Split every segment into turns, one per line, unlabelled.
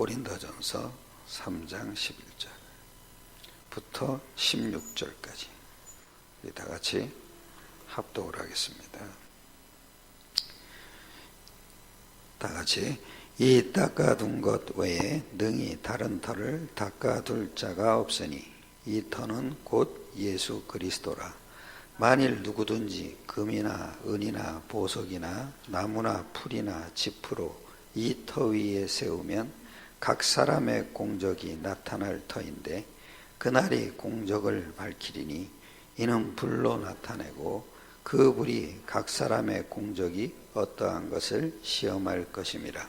고린도전서 3장 11절부터 16절까지 우리 다 같이 합독을 하겠습니다. 다 같이. 이 닦아둔 것 외에 능히 다른 터를 닦아둘 자가 없으니 이 터는 곧 예수 그리스도라. 만일 누구든지 금이나 은이나 보석이나 나무나 풀이나 지프로 이 터 위에 세우면 각 사람의 공적이 나타날 터인데 그날이 공적을 밝히리니 이는 불로 나타내고 그 불이 각 사람의 공적이 어떠한 것을 시험할 것임이라.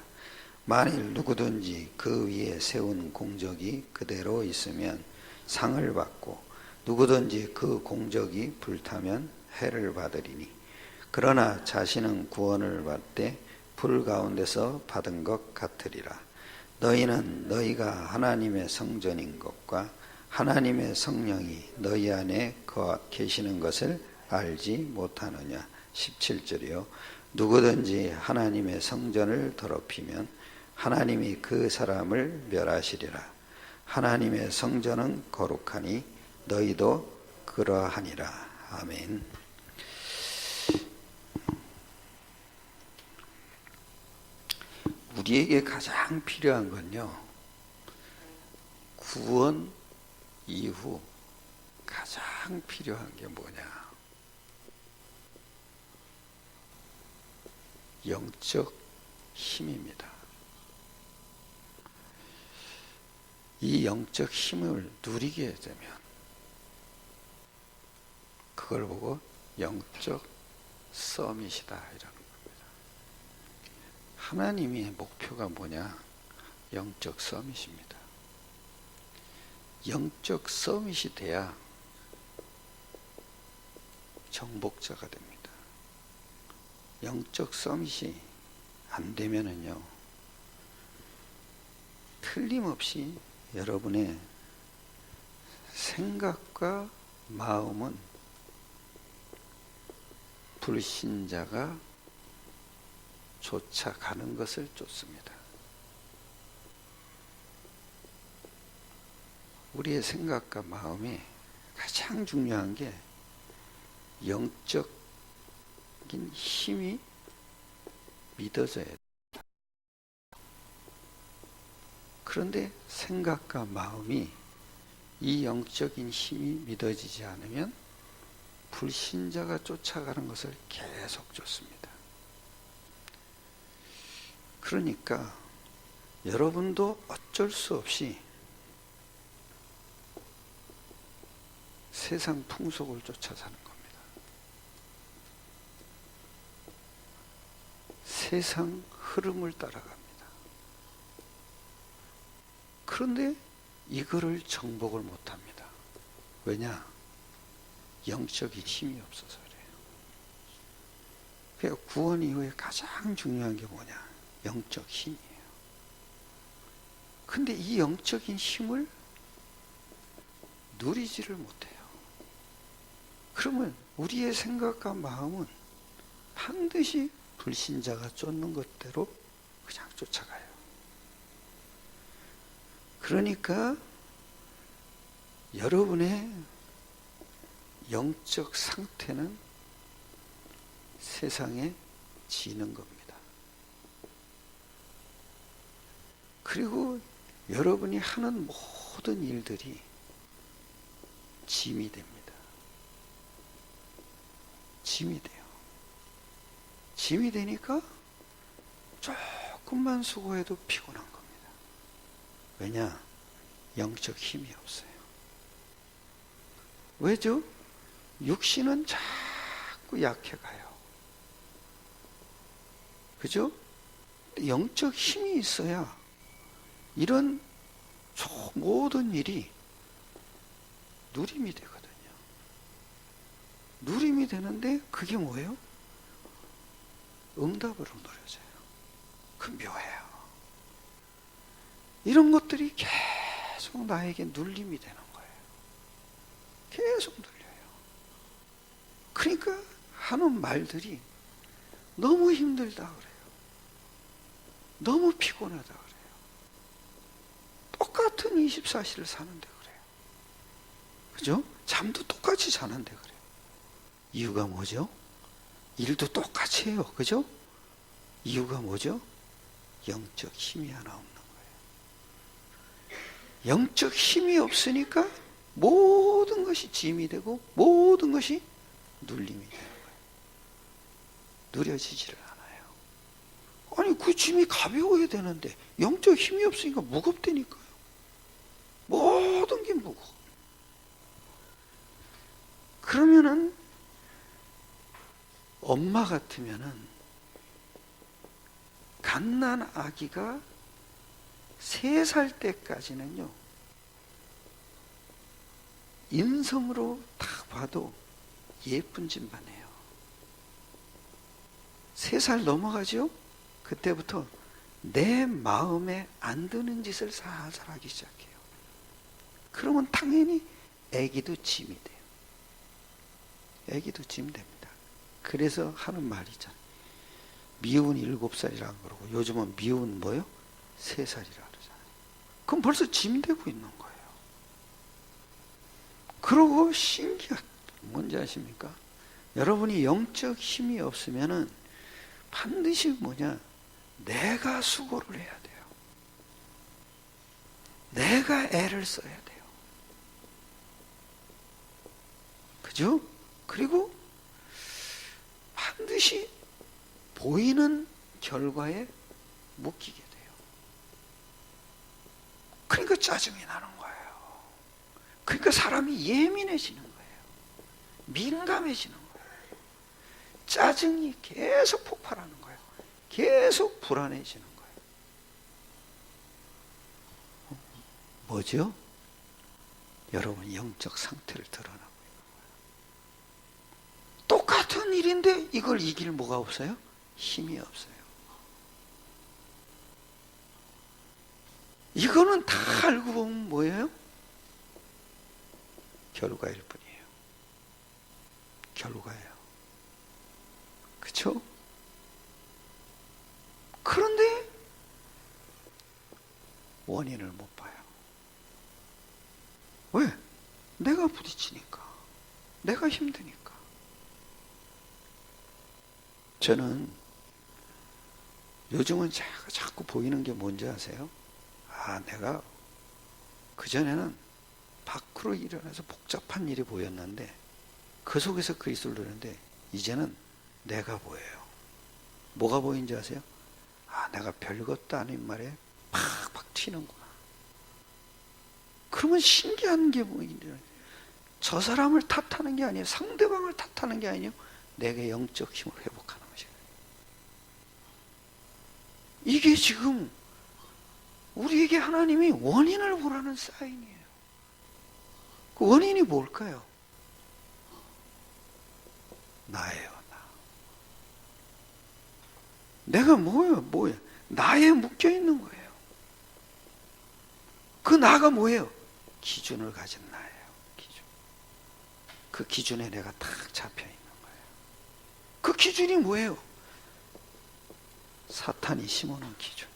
만일 누구든지 그 위에 세운 공적이 그대로 있으면 상을 받고 누구든지 그 공적이 불타면 해를 받으리니 그러나 자신은 구원을 받되 불 가운데서 받은 것 같으리라. 너희는 너희가 하나님의 성전인 것과 하나님의 성령이 너희 안에 계시는 것을 알지 못하느냐. 17절이요. 누구든지 하나님의 성전을 더럽히면 하나님이 그 사람을 멸하시리라. 하나님의 성전은 거룩하니 너희도 그러하니라. 아멘. 우리에게 가장 필요한 건요, 구원 이후 가장 필요한 게 뭐냐? 영적 힘입니다. 이 영적 힘을 누리게 되면 그걸 보고 영적 서밋이다 이라는 겁니다. 하나님의 목표가 뭐냐? 영적 서밋입니다. 영적 서밋이 돼야 정복자가 됩니다. 영적 서밋이 안 되면은요, 틀림없이 여러분의 생각과 마음은 불신자가 쫓아가는 것을 쫓습니다. 우리의 생각과 마음이 가장 중요한 게 영적인 힘이 믿어져야 돼요. 그런데 생각과 마음이 이 영적인 힘이 믿어지지 않으면 불신자가 쫓아가는 것을 계속 쫓습니다. 그러니까 여러분도 어쩔 수 없이 세상 풍속을 쫓아 사는 겁니다. 세상 흐름을 따라갑니다. 그런데 이거를 정복을 못합니다. 왜냐? 영적인 힘이 없어서 그래요. 그러니까 구원 이후에 가장 중요한 게 뭐냐? 영적 힘이에요. 근데 이 영적인 힘을 누리지를 못해요. 그러면 우리의 생각과 마음은 반드시 불신자가 쫓는 것대로 그냥 쫓아가요. 그러니까 여러분의 영적 상태는 세상에 지는 겁니다. 그리고 여러분이 하는 모든 일들이 짐이 됩니다. 짐이 돼요. 짐이 되니까 조금만 수고해도 피곤한 겁니다. 왜냐? 영적 힘이 없어요. 왜죠? 육신은 자꾸 약해가요. 그죠? 영적 힘이 있어야 이런 모든 일이 누림이 되거든요. 누림이 되는데 그게 뭐예요? 응답으로 누려져요. 그 묘해요. 이런 것들이 계속 나에게 눌림이 되는 거예요. 계속 눌려요. 그러니까 하는 말들이 너무 힘들다 그래요. 너무 피곤하다 그래요. 똑같은 24시를 사는데 그래요. 그죠? 잠도 똑같이 자는데 그래요. 이유가 뭐죠? 일도 똑같이 해요. 그죠? 이유가 뭐죠? 영적 힘이 하나 없는 거예요. 영적 힘이 없으니까 모든 것이 짐이 되고 모든 것이 눌림이 되는 거예요. 누려지지를 않아요. 아니 그 짐이 가벼워야 되는데 영적 힘이 없으니까 무겁다니까요. 모든 게 무거워. 그러면은 엄마 같으면은 갓난 아기가 3살 때까지는요, 인성으로 딱 봐도 예쁜 짓만 해요. 3살 넘어가죠? 그때부터 내 마음에 안 드는 짓을 살살 하기 시작해요. 그러면 당연히 아기도 짐이 돼요. 아기도 짐 됩니다. 그래서 하는 말이 있잖아요. 미운 7살이라고 그러고 요즘은 미운 뭐요? 3살이라 그러잖아요. 그럼 벌써 짐 되고 있는 거예요. 그러고 신기한 뭔지 아십니까? 여러분이 영적 힘이 없으면은 반드시 뭐냐? 내가 수고를 해야 돼요. 내가 애를 써야 돼요. 그죠? 그리고 반드시 보이는 결과에 묶이게 돼요. 그러니까 짜증이 나는 거예요. 그러니까 사람이 예민해지는 거예요. 민감해지는 거예요. 짜증이 계속 폭발하는 거예요. 계속 불안해지는 거예요. 뭐죠? 여러분 영적 상태를 드러나고 있는 거예요. 똑같은 일인데 이걸 이길 뭐가 없어요? 힘이 없어요. 이거는 다 알고 보면 뭐예요? 결과일 뿐이에요. 결과예요. 그렇죠? 그런데 원인을 못 봐요. 왜? 내가 부딪히니까. 내가 힘드니까. 저는 요즘은 자꾸 보이는 게 뭔지 아세요? 아, 내가 그전에는 밖으로 일어나서 복잡한 일이 보였는데 그 속에서 그리스도를 누리는데 이제는 내가 보여요. 뭐가 보이는지 아세요? 아, 내가 별것도 아닌 말에 팍팍 튀는구나. 그러면 신기한 게 뭐인지, 저 사람을 탓하는 게 아니에요. 상대방을 탓하는 게 아니에요. 내게 영적 힘을 회복하는 것이에요. 이게 지금 우리에게 하나님이 원인을 보라는 사인이에요. 그 원인이 뭘까요? 나예요, 나. 내가 뭐예요? 나에 묶여 있는 거예요. 그 나가 뭐예요? 기준을 가진 나예요. 기준. 그 기준에 내가 딱 잡혀 있는 거예요. 그 기준이 뭐예요? 사탄이 심어놓은 기준이에요.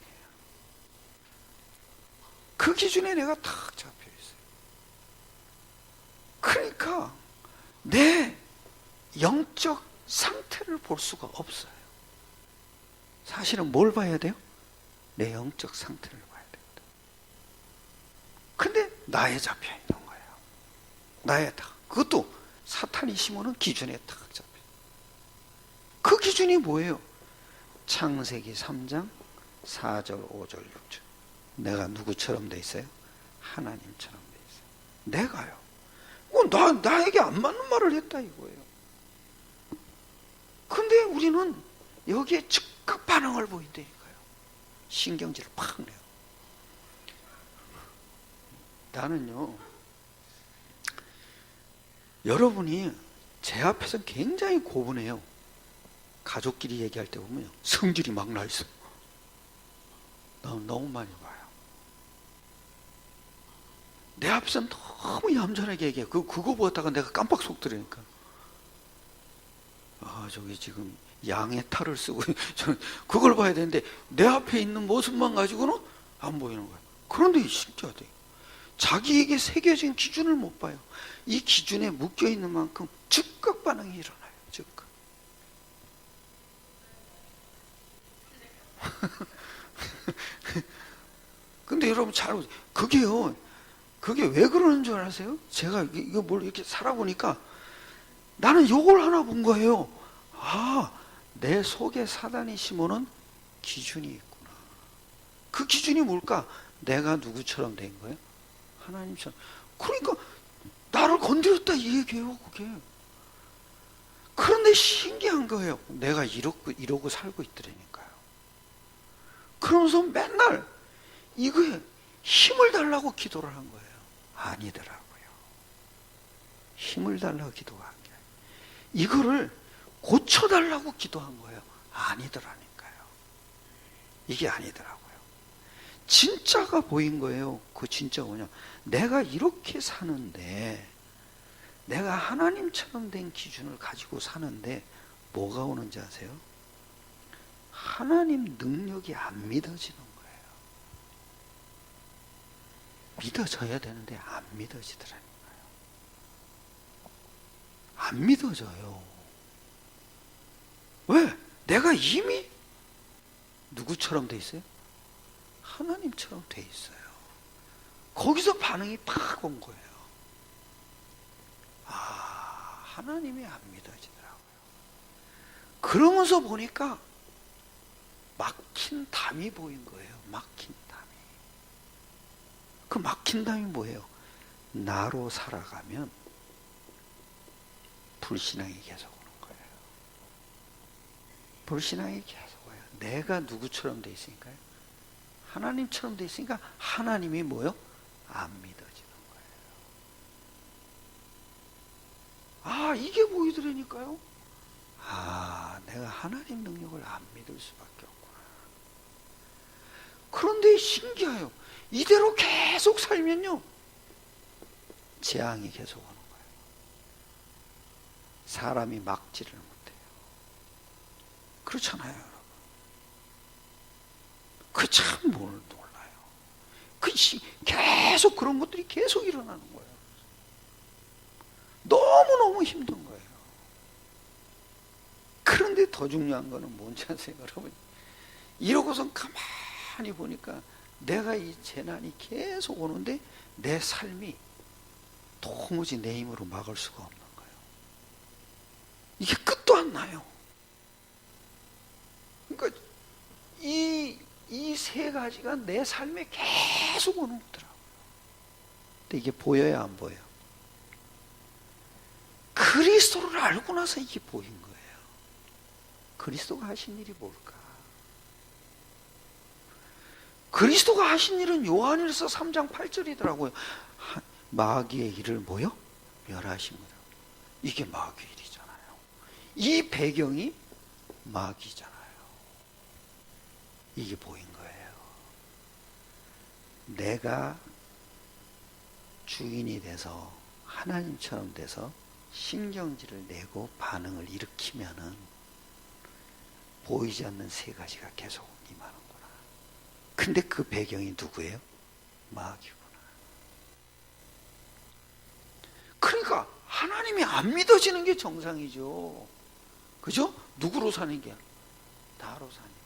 그 기준에 내가 딱 잡혀 있어요. 그러니까 내 영적 상태를 볼 수가 없어요. 사실은 뭘 봐야 돼요? 내 영적 상태를 봐야 됩니다. 근데 나에 잡혀 있는 거예요. 나에 딱. 그것도 사탄이 심어놓은 기준에 딱 잡혀. 그 기준이 뭐예요? 창세기 3장 4절, 5절, 6절. 내가 누구처럼 돼 있어요? 하나님처럼 돼 있어요. 내가요. 나에게 안 맞는 말을 했다 이거예요. 근데 우리는 여기에 즉각 반응을 보인다니까요. 신경질을 팍 내요. 나는요, 여러분이 제 앞에서 굉장히 고분해요. 가족끼리 얘기할 때 보면 성질이 막 나 있어. 너무 많이 봐요. 내 앞에서는 너무 얌전하게 얘기해. 그거 보다가 내가 깜빡 속 들으니까. 아, 저기 지금 양의 탈을 쓰고, 그걸 봐야 되는데, 내 앞에 있는 모습만 가지고는 안 보이는 거야. 그런데 신기하대. 자기에게 새겨진 기준을 못 봐요. 이 기준에 묶여 있는 만큼 즉각 반응이 일어나요. 즉각. 근데 여러분 잘 보세요. 그게 왜 그러는 줄 아세요? 제가 이거 뭘 이렇게 살아보니까 나는 요걸 하나 본 거예요. 아, 내 속에 사단이 심어놓은 기준이 있구나. 그 기준이 뭘까? 내가 누구처럼 된 거예요? 하나님처럼. 그러니까 나를 건드렸다 이 얘기예요, 그게. 그런데 신기한 거예요. 내가 이러고 살고 있더라니까요. 그러면서 맨날 이거에 힘을 달라고 기도를 한 거예요. 아니더라고요. 힘을 달라고 기도한 게 아니에요. 이거를 고쳐달라고 기도한 거예요. 아니더라니까요. 이게 아니더라고요. 진짜가 보인 거예요. 그 진짜가 뭐냐? 내가 이렇게 사는데, 내가 하나님처럼 된 기준을 가지고 사는데 뭐가 오는지 아세요? 하나님 능력이 안 믿어지는 거예요. 믿어져야 되는데 안 믿어지더라니까요. 안 믿어져요. 왜? 내가 이미 누구처럼 돼 있어요? 하나님처럼 돼 있어요. 거기서 반응이 팍 온 거예요. 아, 하나님이 안 믿어지더라고요. 그러면서 보니까 막힌 담이 보인 거예요. 막힌 담이. 그 막힌 담이 뭐예요? 나로 살아가면 불신앙이 계속 오는 거예요. 불신앙이 계속 와요. 내가 누구처럼 돼 있으니까요. 하나님처럼 돼 있으니까 하나님이 뭐요? 안 믿어지는 거예요. 아, 이게 보이더라니까요. 아, 내가 하나님 능력을 안 믿을 수밖에 없구나. 그런데 신기해요. 이대로 계속 살면요, 재앙이 계속 오는 거예요. 사람이 막지를 못해요. 그렇잖아요, 여러분. 그 참 놀라요. 계속 그런 것들이 계속 일어나는 거예요. 너무너무 힘든 거예요. 그런데 더 중요한 거는 뭔지 아세요, 여러분? 이러고선 가만히 보니까 내가 이 재난이 계속 오는데 내 삶이 도무지 내 힘으로 막을 수가 없는 거예요. 이게 끝도 안 나요. 그러니까 이 세 가지가 내 삶에 계속 오는 거더라고요. 근데 이게 보여야 안 보여요? 그리스도를 알고 나서 이게 보인 거예요. 그리스도가 하신 일이 뭘까? 그리스도가 하신 일은 요한일서 3장 8절이더라고요. 마귀의 일을 뭐요? 멸하십니다. 이게 마귀의 일이잖아요. 이 배경이 마귀잖아요. 이게 보인 거예요. 내가 주인이 돼서 하나님처럼 돼서 신경질을 내고 반응을 일으키면은 보이지 않는 세 가지가 계속 임하는구나. 근데 그 배경이 누구예요? 마귀구나. 그러니까 하나님이 안 믿어지는 게 정상이죠. 그죠? 누구로 사는 게? 나로 사니까.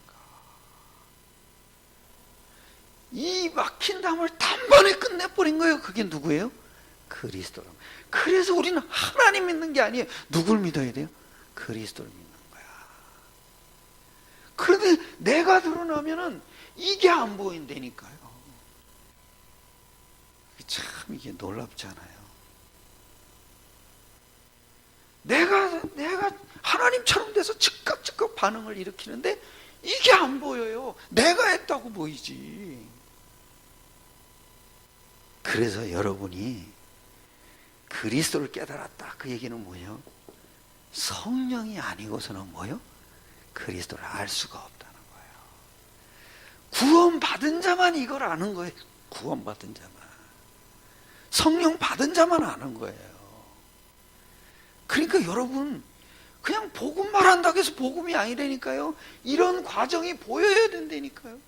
이 막힌 담을 단번에 끝내버린 거예요. 그게 누구예요? 그리스도로. 그래서 우리는 하나님 믿는 게 아니에요. 누굴 믿어야 돼요? 그리스도를 믿는 거야. 그런데 내가 드러나면은 이게 안 보인다니까요. 참 이게 놀랍잖아요. 내가 하나님처럼 돼서 즉각 반응을 일으키는데 이게 안 보여요. 내가 했다고 보이지. 그래서 여러분이 그리스도를 깨달았다. 그 얘기는 뭐예요? 성령이 아니고서는 뭐예요? 그리스도를 알 수가 없다는 거예요. 구원받은 자만 이걸 아는 거예요. 구원받은 자만. 성령 받은 자만 아는 거예요. 그러니까 여러분, 그냥 복음 말한다고 해서 복음이 아니라니까요. 이런 과정이 보여야 된다니까요.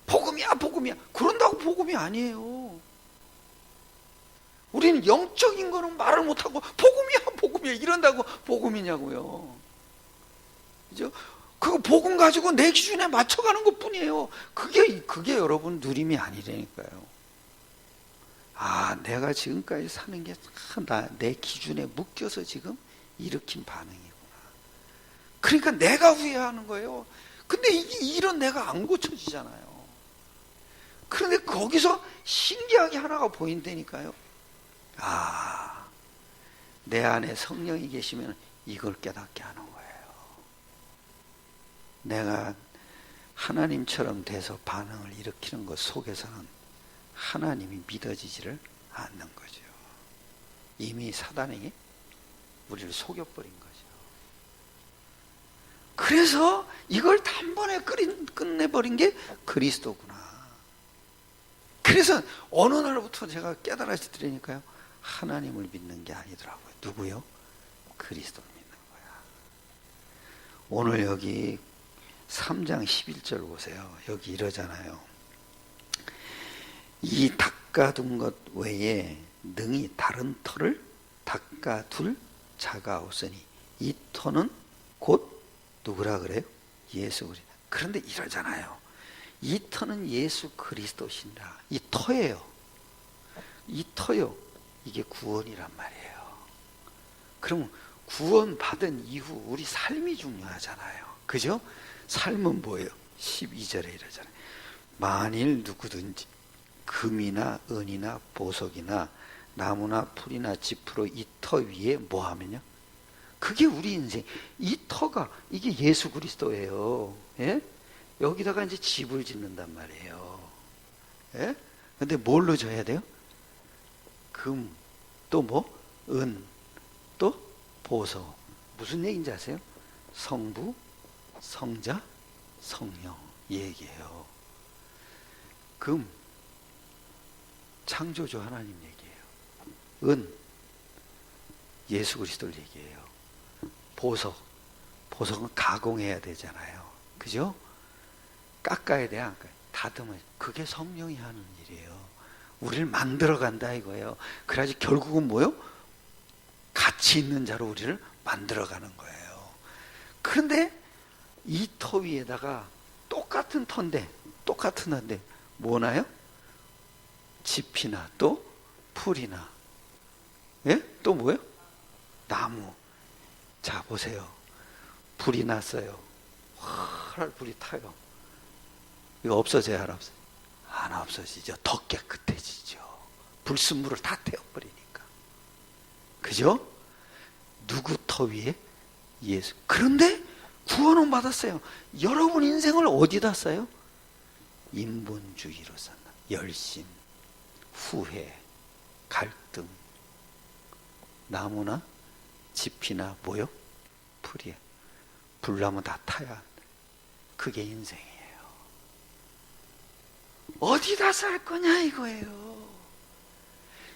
복음 복음이야, 복음이야. 그런다고 복음이 아니에요. 우리는 영적인 거는 말을 못하고 복음이야, 복음이야 이런다고 복음이냐고요. 그죠? 그거 복음 가지고 내 기준에 맞춰가는 것 뿐이에요. 그게 여러분 누림이 아니라니까요. 아, 내가 지금까지 사는 게 내 기준에 묶여서 지금 일으킨 반응이구나. 그러니까 내가 후회하는 거예요. 근데 이런 내가 안 고쳐지잖아요. 그런데 거기서 신기하게 하나가 보인다니까요. 아, 내 안에 성령이 계시면 이걸 깨닫게 하는 거예요. 내가 하나님처럼 돼서 반응을 일으키는 것 속에서는 하나님이 믿어지지를 않는 거죠. 이미 사단이 우리를 속여버린 거죠. 그래서 이걸 단번에 끝내버린 게 그리스도구나. 그래서 어느 날부터 제가 깨달아지더라니까요. 하나님을 믿는 게 아니더라고요. 누구요? 그리스도를 믿는 거야. 오늘 여기 3장 11절 보세요. 여기 이러잖아요. 이 닦아둔 것 외에 능히 다른 터를 닦아둘 자가 없으니 이 터는 곧 누구라 그래요? 예수 그리스도. 그런데 이러잖아요. 이 터는 예수 그리스도신다. 이 터예요. 이 터요. 이게 구원이란 말이에요. 그럼 구원 받은 이후 우리 삶이 중요하잖아요. 그죠? 삶은 뭐예요? 12절에 이러잖아요. 만일 누구든지 금이나 은이나 보석이나 나무나 풀이나 짚으로 이 터 위에 뭐 하면요? 그게 우리 인생. 이 터가 이게 예수 그리스도예요. 예? 여기다가 이제 집을 짓는단 말이에요. 예? 근데 뭘로 져야 돼요? 금, 또 뭐? 은, 또 보석. 무슨 얘기인지 아세요? 성부, 성자, 성령 얘기해요. 금, 창조주 하나님 얘기해요. 은, 예수 그리스도를 얘기해요. 보석, 보석은 가공해야 되잖아요. 그죠? 깎아야 돼, 안 깎아야 돼? 다듬어야 돼. 그게 성령이 하는 일이에요. 우리를 만들어간다 이거예요. 그래야지 결국은 뭐요? 가치 있는 자로 우리를 만들어가는 거예요. 그런데 이 터 위에다가 똑같은 터인데 뭐나요? 짚이나 또 풀이나, 예? 또 뭐요? 나무. 자, 보세요. 불이 났어요. 활 불이 타요. 이거 없어져야 안 없어져? 안 없어지죠. 더 깨끗해지죠. 불순물을 다 태워버리니까. 그죠? 누구 터 위에? 예수. 그런데 구원은 받았어요. 여러분 인생을 어디다 써요? 인본주의로 산다. 열심, 후회, 갈등, 나무나 짚이나 뭐요? 풀이야. 불나면 다 타야. 그게 인생이에요. 어디다 살 거냐 이거예요.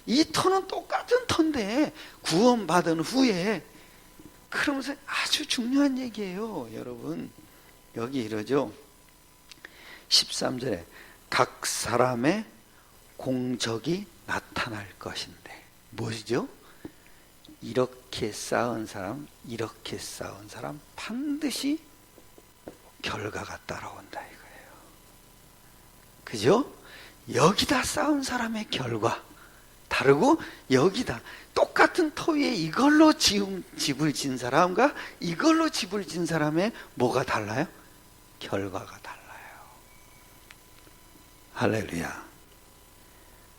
이 터는 똑같은 터인데 구원받은 후에, 그러면서 아주 중요한 얘기예요. 여러분 여기 이러죠. 13절에 각 사람의 공적이 나타날 것인데, 뭐죠? 이렇게 쌓은 사람 반드시 결과가 따라온다 이거예요. 그죠? 여기다 쌓은 사람의 결과 다르고, 여기다 똑같은 터 위에 이걸로 집을 진 사람과 이걸로 집을 진 사람의 뭐가 달라요? 결과가 달라요. 할렐루야.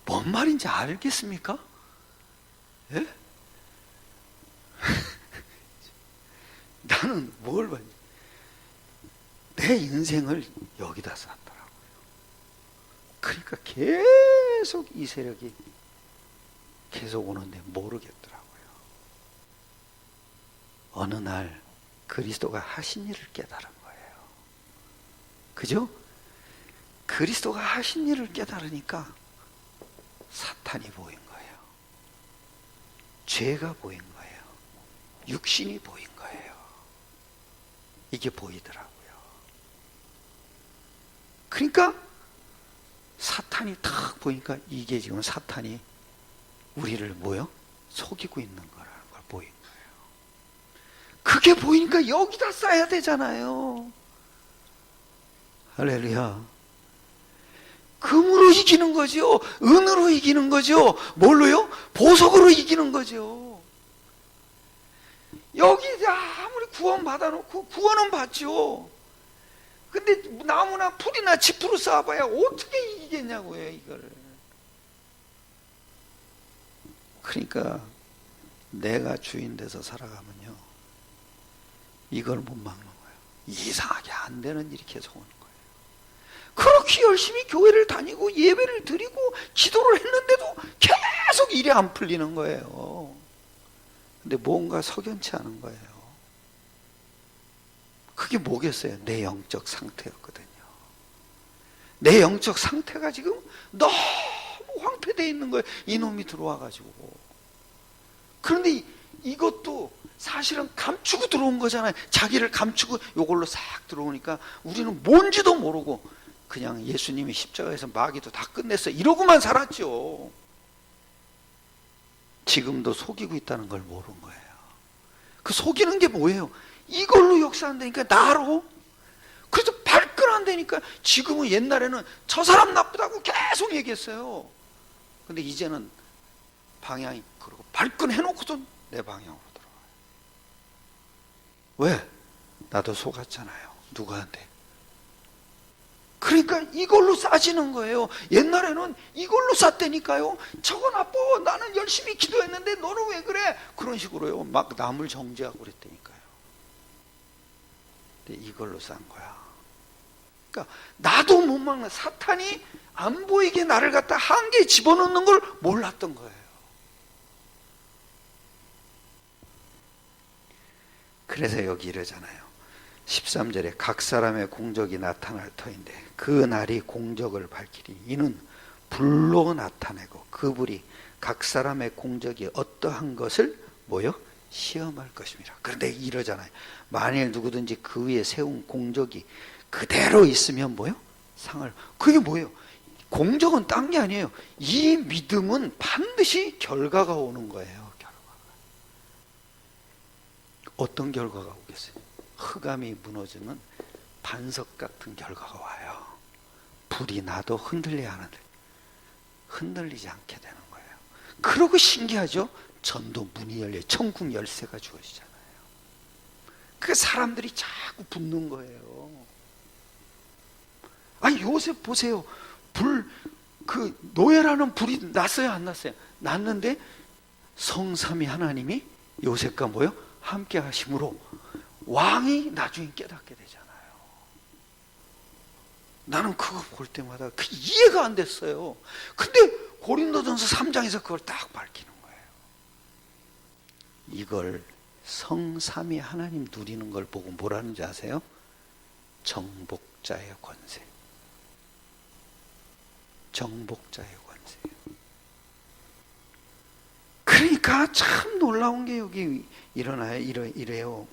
뭔 말인지 알겠습니까? 예? 나는 뭘 봤지? 내 인생을 여기다 쌌더라고요. 그러니까 계속 이 세력이 계속 오는데 모르겠더라고요. 어느 날 그리스도가 하신 일을 깨달은 거예요. 그죠? 그리스도가 하신 일을 깨달으니까 사탄이 보인 거예요. 죄가 보인 거예요. 육신이 보인 거예요. 이게 보이더라고요. 그러니까 사탄이 탁 보니까 이게 지금 사탄이 우리를 뭐요? 속이고 있는 거라는 걸 보인 거예요. 그게 보이니까 여기다 쌓아야 되잖아요. 할렐루야. 금으로 이기는 거죠. 은으로 이기는 거죠. 뭘로요? 보석으로 이기는 거죠. 여기 아무리 구원 받아놓고 구원은 받죠. 근데 나무나 풀이나 짚으로 쌓아봐야 어떻게 이기겠냐고요, 이걸. 그러니까 내가 주인 돼서 살아가면요, 이걸 못 막는 거예요. 이상하게 안 되는 일이 계속 오는 거예요. 그렇게 열심히 교회를 다니고 예배를 드리고 기도를 했는데도 계속 일이 안 풀리는 거예요. 근데 뭔가 석연치 않은 거예요. 그게 뭐겠어요? 내 영적 상태였거든요. 내 영적 상태가 지금 너무 황폐되어 있는 거예요. 이놈이 들어와가지고. 그런데 이것도 사실은 감추고 들어온 거잖아요. 자기를 감추고 이걸로 싹 들어오니까 우리는 뭔지도 모르고 그냥 예수님이 십자가에서 마귀도 다 끝냈어 이러고만 살았죠. 지금도 속이고 있다는 걸 모르는 거예요. 그 속이는 게 뭐예요? 이걸로 역사한다니까, 나로. 그래서 발끈한다니까. 지금은, 옛날에는 저 사람 나쁘다고 계속 얘기했어요. 근데 이제는 방향이, 그리고 발끈해놓고도 내 방향으로 들어와요. 왜? 나도 속았잖아요. 누구한테? 그러니까 이걸로 싸지는 거예요. 옛날에는 이걸로 쌌다니까요. 저거 나빠, 나는 열심히 기도했는데 너는 왜 그래? 그런 식으로요. 막 남을 정죄하고 그랬다니까요. 근데 이걸로 싼 거야. 그러니까 나도 못 막는, 사탄이 안 보이게 나를 갖다 한계에 집어넣는 걸 몰랐던 거예요. 그래서 여기 이러잖아요. 13절에 각 사람의 공적이 나타날 터인데 그 날이 공적을 밝히리. 이는 불로 나타내고 그 불이 각 사람의 공적이 어떠한 것을 뭐요? 시험할 것입니다. 그런데 이러잖아요. 만일 누구든지 그 위에 세운 공적이 그대로 있으면 뭐요? 상을. 그게 뭐예요? 공적은 딴 게 아니에요. 이 믿음은 반드시 결과가 오는 거예요. 결과가. 어떤 결과가 오겠어요? 흑암이 무너지면 반석 같은 결과가 와요. 불이 나도 흔들려야 하는데 흔들리지 않게 되는 거예요. 그러고 신기하죠? 전도 문이 열려 천국 열쇠가 주어지잖아요. 그 사람들이 자꾸 붙는 거예요. 아니 요셉 보세요. 그 노예라는 불이 났어요, 안 났어요? 났는데 성삼위 하나님이 요셉과 뭐요? 함께 하심으로 왕이 나중에 깨닫게 되잖아요. 나는 그거 볼 때마다 그 이해가 안 됐어요. 근데 고린도전서 3장에서 그걸 딱 밝히는 거예요. 이걸 성삼위 하나님 누리는 걸 보고 뭐라는지 아세요? 정복자의 권세. 정복자의 권세. 그러니까 참 놀라운 게 여기 일어나요. 이래요.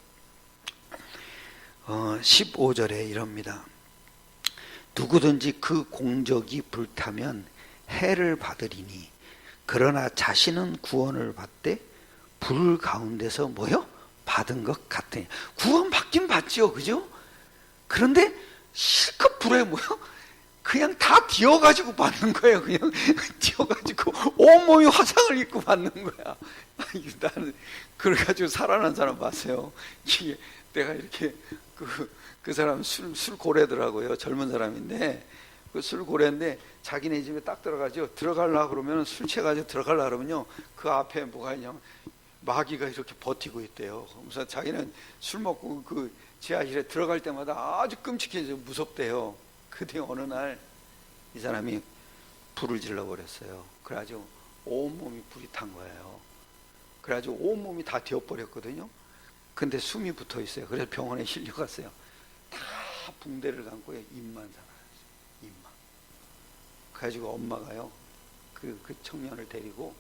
15절에 이럽니다. 누구든지 그 공적이 불타면 해를 받으리니 그러나 자신은 구원을 받되 불 가운데서 뭐요? 받은 것 같으니. 구원 받긴 받죠, 그죠? 그런데 실컷 불에 뭐요? 그냥 다 뒤어가지고 받는 거예요. 그냥 뒤어가지고 온몸이 화상을 입고 받는 거야. 나는 그래가지고 살아난 사람 봤어요. 내가 이렇게 그 사람 술 고래더라고요. 젊은 사람인데 그 술 고래인데 자기네 집에 딱 들어가죠. 들어가려고 그러면 술 취해가지고 들어가려고 그러면요, 그 앞에 뭐가 있냐면 마귀가 이렇게 버티고 있대요. 그래서 자기는 술 먹고 그 지하실에 들어갈 때마다 아주 끔찍해져 무섭대요. 그때 어느 날 이 사람이 불을 질러 버렸어요. 그래가지고 온몸이 불이 탄 거예요. 그래가지고 온몸이 다 되어버렸거든요. 근데 숨이 붙어 있어요. 그래서 병원에 실려갔어요. 다 붕대를 감고 입만 살아났어요. 입만. 그래가지고 엄마가요, 그 청년을 데리고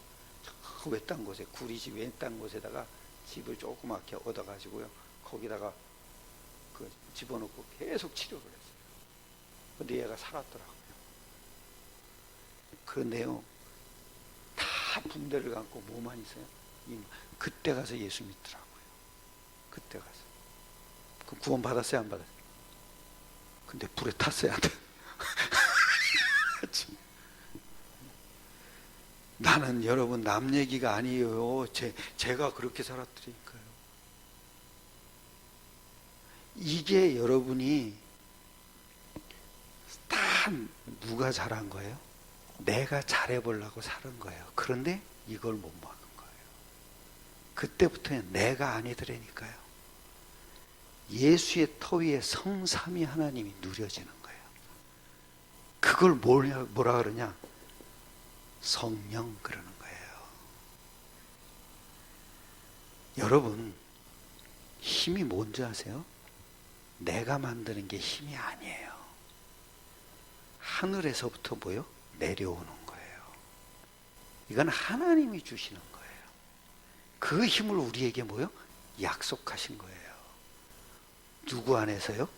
저 외딴 곳에, 구리집 외딴 곳에다가 집을 조그맣게 얻어가지고요, 거기다가 그 집어넣고 계속 치료를 했어요. 근데 얘가 살았더라고요. 그런데요, 다 붕대를 감고 뭐만 있어요? 그때 가서 예수 믿더라고요. 그때 가서. 그 구원 받았어요, 안 받았어요? 근데 불에 탔어야 돼. 나는 여러분 남 얘기가 아니에요. 제가 그렇게 살았더니까요. 이게 여러분이 다 누가 잘한 거예요? 내가 잘해보려고 사는 거예요. 그런데 이걸 못 막은 거예요. 그때부터는 내가 아니더라니까요. 예수의 터 위에 성삼위 하나님이 누려지는 거예요. 그걸 뭐라 그러냐? 성령 그러는 거예요. 여러분, 힘이 뭔지 아세요? 내가 만드는 게 힘이 아니에요. 하늘에서부터 뭐요? 내려오는 거예요. 이건 하나님이 주시는 거예요. 그 힘을 우리에게 뭐요? 약속하신 거예요. 누구 안에서요?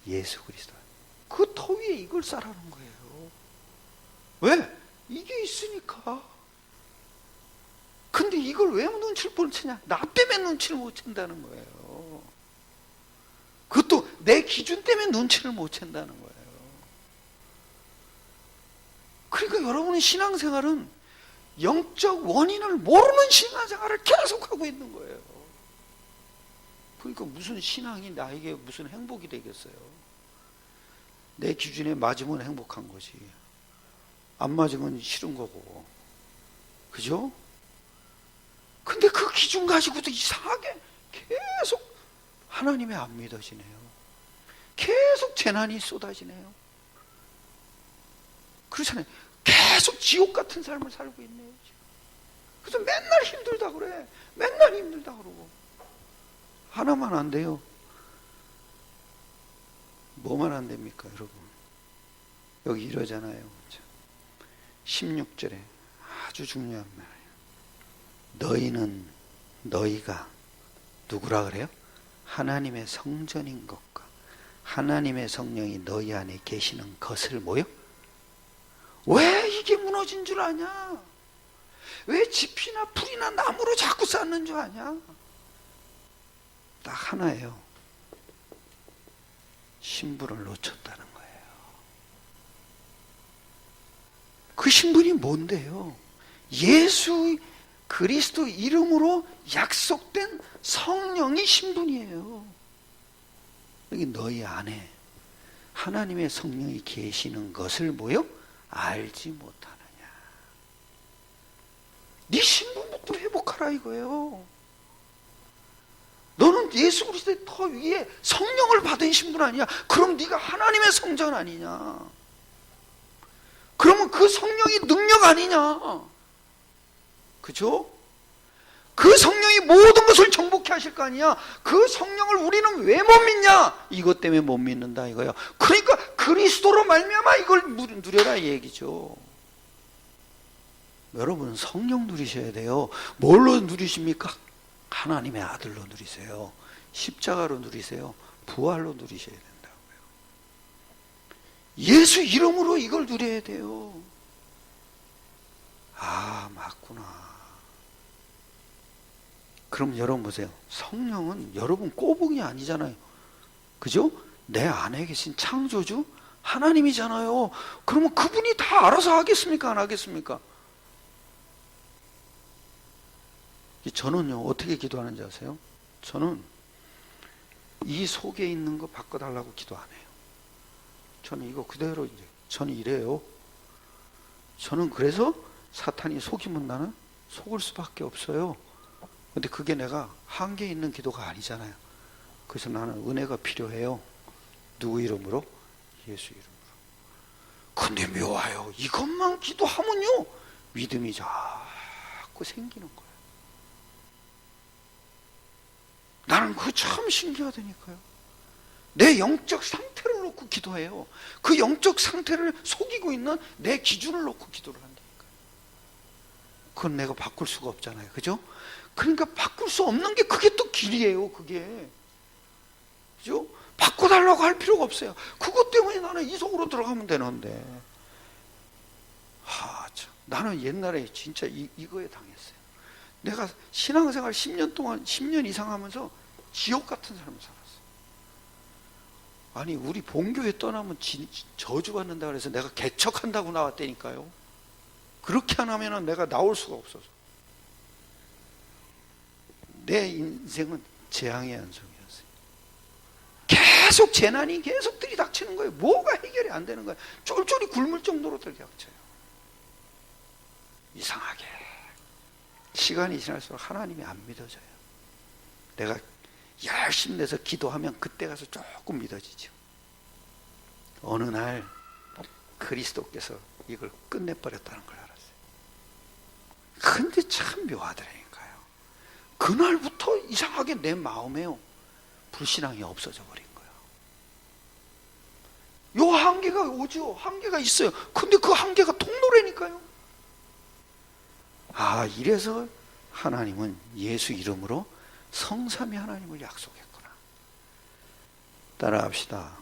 예수 그리스도. 그 터 위에 이걸 쌓라는 거예요. 왜? 이게 있으니까. 근데 이걸 왜 눈치를 못 채냐? 나 때문에 눈치를 못 챈다는 거예요. 그것도 내 기준 때문에 눈치를 못 챈다는 거예요. 그러니까 여러분의 신앙생활은 영적 원인을 모르는 신앙생활을 계속하고 있는 거예요. 그러니까 무슨 신앙이 나에게 무슨 행복이 되겠어요? 내 기준에 맞으면 행복한 거지. 안 맞으면 싫은 거고. 그죠? 근데 그 기준 가지고도 이상하게 계속 하나님의 안 믿어지네요. 계속 재난이 쏟아지네요. 그렇잖아요. 계속 지옥 같은 삶을 살고 있네요. 그래서 맨날 힘들다 그래. 맨날 힘들다 그러고. 하나만 안 돼요. 뭐만 안 됩니까, 여러분? 여기 이러잖아요. 16절에 아주 중요한 말이에요. 너희가 누구라 그래요? 하나님의 성전인 것과 하나님의 성령이 너희 안에 계시는 것을 뭐요? 왜 이게 무너진 줄 아냐? 왜 집이나 풀이나 나무로 자꾸 쌓는 줄 아냐? 딱 하나예요. 신분을 놓쳤다는 거예요. 그 신분이 뭔데요? 예수 그리스도 이름으로 약속된 성령이 신분이에요. 여기 너희 안에 하나님의 성령이 계시는 것을 뭐요? 알지 못하느냐. 네 신분부터 회복하라 이거예요. 너는 예수 그리스도의 터 위에 성령을 받은 신분 아니야? 그럼 네가 하나님의 성전 아니냐? 그러면 그 성령이 능력 아니냐? 그죠? 그 성령이 모든 것을 정복케 하실 거 아니야? 그 성령을 우리는 왜 못 믿냐? 이것 때문에 못 믿는다 이거야. 그러니까 그리스도로 말미암아 이걸 누려라 이 얘기죠. 여러분 성령 누리셔야 돼요. 뭘로 누리십니까? 하나님의 아들로 누리세요. 십자가로 누리세요. 부활로 누리셔야 된다고요. 예수 이름으로 이걸 누려야 돼요. 아, 맞구나. 그럼 여러분 보세요. 성령은 여러분 꼬북이 아니잖아요. 그죠? 내 안에 계신 창조주 하나님이잖아요. 그러면 그분이 다 알아서 하겠습니까? 안 하겠습니까? 저는요, 어떻게 기도하는지 아세요? 저는 이 속에 있는 거 바꿔달라고 기도 안 해요. 저는 이거 그대로 이제, 저는 이래요. 저는 그래서 사탄이 속이면 나는 속을 수밖에 없어요. 근데 그게 내가 한계 있는 기도가 아니잖아요. 그래서 나는 은혜가 필요해요. 누구 이름으로? 예수 이름으로. 근데 묘해요. 이것만 기도하면요, 믿음이 자꾸 생기는 거예요. 나는 그거 참 신기하다니까요. 내 영적 상태를 놓고 기도해요. 그 영적 상태를 속이고 있는 내 기준을 놓고 기도를 한다니까요. 그건 내가 바꿀 수가 없잖아요. 그죠? 그러니까 바꿀 수 없는 게 그게 또 길이에요. 그게. 그죠? 바꿔달라고 할 필요가 없어요. 그것 때문에 나는 이 속으로 들어가면 되는데. 나는 옛날에 진짜 이거에 당했어요. 내가 신앙생활 10년 동안 10년 이상 하면서 지옥 같은 삶을 살았어요. 아니 우리 본교회 떠나면 저주받는다 그래서 내가 개척한다고 나왔다니까요. 그렇게 안 하면 내가 나올 수가 없어서. 내 인생은 재앙의 연속이었어요. 계속 재난이 계속 들이닥치는 거예요. 뭐가 해결이 안 되는 거예요. 쫄쫄이 굶을 정도로 들이닥쳐요. 이상하게 시간이 지날수록 하나님이 안 믿어져요. 내가 열심히 내서 기도하면 그때 가서 조금 믿어지죠. 어느 날 그리스도께서 이걸 끝내버렸다는 걸 알았어요. 근데 참 묘하더라니까요. 그날부터 이상하게 내 마음에요 불신앙이 없어져 버린 거예요. 요 한계가 오죠. 한계가 있어요. 근데 그 한계가 통로라니까요. 아, 이래서 하나님은 예수 이름으로 성삼위 하나님을 약속했구나. 따라합시다.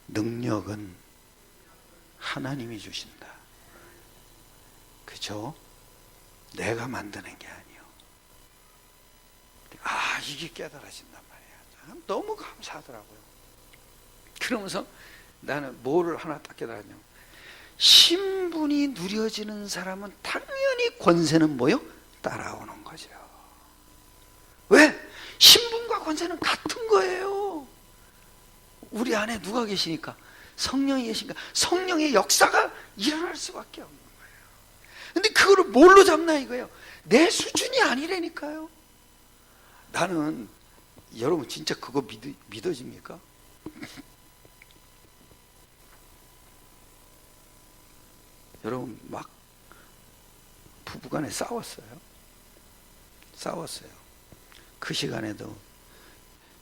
능력은 하나님이 주신다. 그죠? 내가 만드는 게 아니요. 아, 이게 깨달아진단 말이야. 너무 감사하더라고요. 그러면서 나는 뭐를 하나 딱 깨달았냐면, 신분이 누려지는 사람은 당연히 권세는 뭐요? 따라오는 거죠. 왜? 신분과 권세는 같은 거예요. 우리 안에 누가 계시니까? 성령이 계시니까 성령의 역사가 일어날 수밖에 없는 거예요. 근데 그거를 뭘로 잡나 이거예요? 내 수준이 아니라니까요. 나는 여러분 진짜 그거 믿어집니까? 여러분 막 부부간에 싸웠어요. 그 시간에도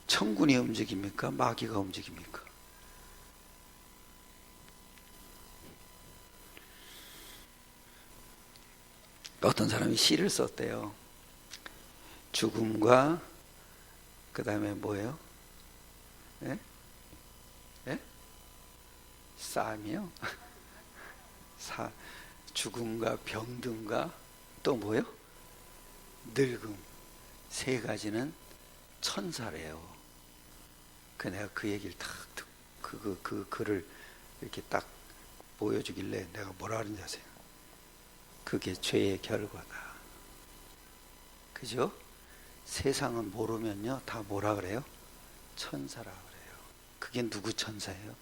천군이 움직입니까? 마귀가 움직입니까? 어떤 사람이 시를 썼대요. 죽음과 그 다음에 뭐예요? 예? 예? 싸움이요? 죽음과 병든과 또 뭐요? 늙음, 세 가지는 천사래요. 내가 그 얘기를 딱 듣고 그 글을 이렇게 딱 보여주길래 내가 뭐라 하는지 아세요? 그게 죄의 결과다. 그죠? 세상은 모르면요 다 뭐라 그래요? 천사라 그래요. 그게 누구 천사예요?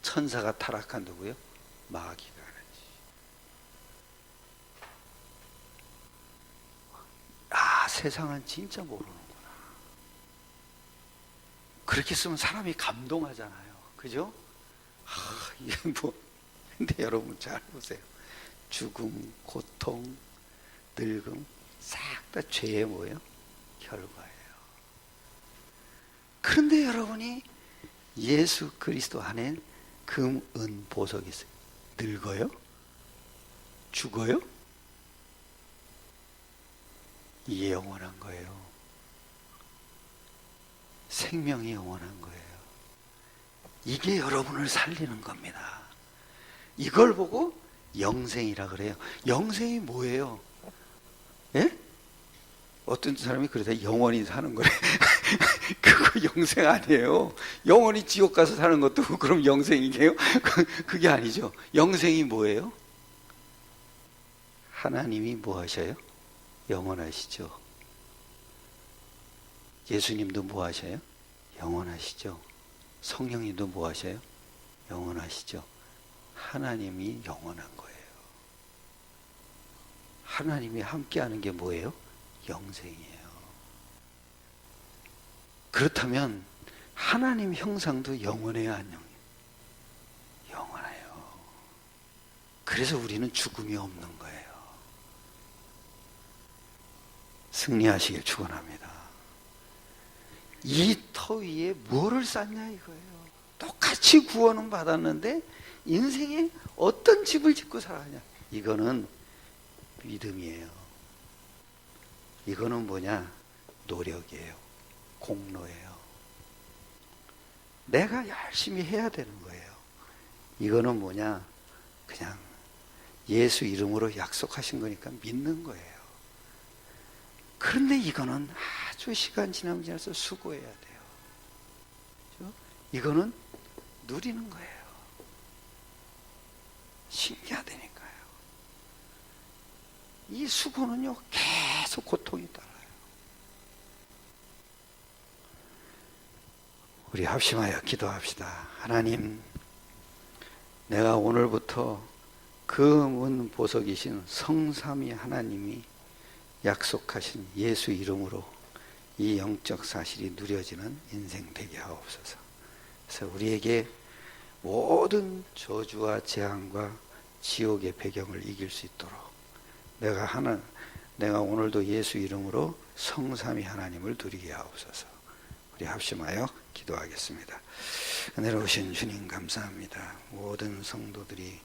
천사가 타락한 누구요? 마귀가 그러지. 아, 세상은 진짜 모르는구나. 그렇게 쓰면 사람이 감동하잖아요. 그죠? 아, 이게 뭐. 근데 여러분 잘 보세요. 죽음, 고통, 늙음 싹 다 죄의 뭐예요? 결과예요. 그런데 여러분이 예수 그리스도 안에 금, 은, 보석이 있어요. 늙어요? 죽어요? 이게 영원한 거예요. 생명이 영원한 거예요. 이게 여러분을 살리는 겁니다. 이걸 보고 영생이라 그래요. 영생이 뭐예요? 예? 어떤 사람이 그러다 영원히 사는 거래. 그거 영생 아니에요. 영원히 지옥 가서 사는 것도 그럼 영생이게요? 그게 아니죠. 영생이 뭐예요? 하나님이 뭐 하셔요? 영원하시죠. 예수님도 뭐 하셔요? 영원하시죠. 성령님도 뭐 하셔요? 영원하시죠. 하나님이 영원한 거예요. 하나님이 함께하는 게 뭐예요? 영생이에요. 그렇다면 하나님 형상도 영원해요, 안 영원해요? 영원해요. 그래서 우리는 죽음이 없는 거예요. 승리하시길 축원합니다. 이 터 위에 뭐를 쌓냐 이거예요. 똑같이 구원은 받았는데 인생에 어떤 집을 짓고 살아가냐. 이거는 믿음이에요. 이거는 뭐냐? 노력이에요. 공로예요. 내가 열심히 해야 되는 거예요. 이거는 뭐냐? 그냥 예수 이름으로 약속하신 거니까 믿는 거예요. 그런데 이거는 아주 시간 지나서 수고해야 돼요. 그렇죠? 이거는 누리는 거예요. 신기하다니까요. 이 수고는요, 계속 고통이 따라요. 우리 합심하여 기도합시다. 하나님, 내가 오늘부터 금은 보석이신 성삼위 하나님이 약속하신 예수 이름으로 이 영적 사실이 누려지는 인생 되게 하옵소서. 그래서 우리에게 모든 저주와 재앙과 지옥의 배경을 이길 수 있도록 내가 오늘도 예수 이름으로 성삼위 하나님을 누리게 하옵소서. 우리 합심하여 기도하겠습니다. 은혜로우신 주님 감사합니다. 모든 성도들이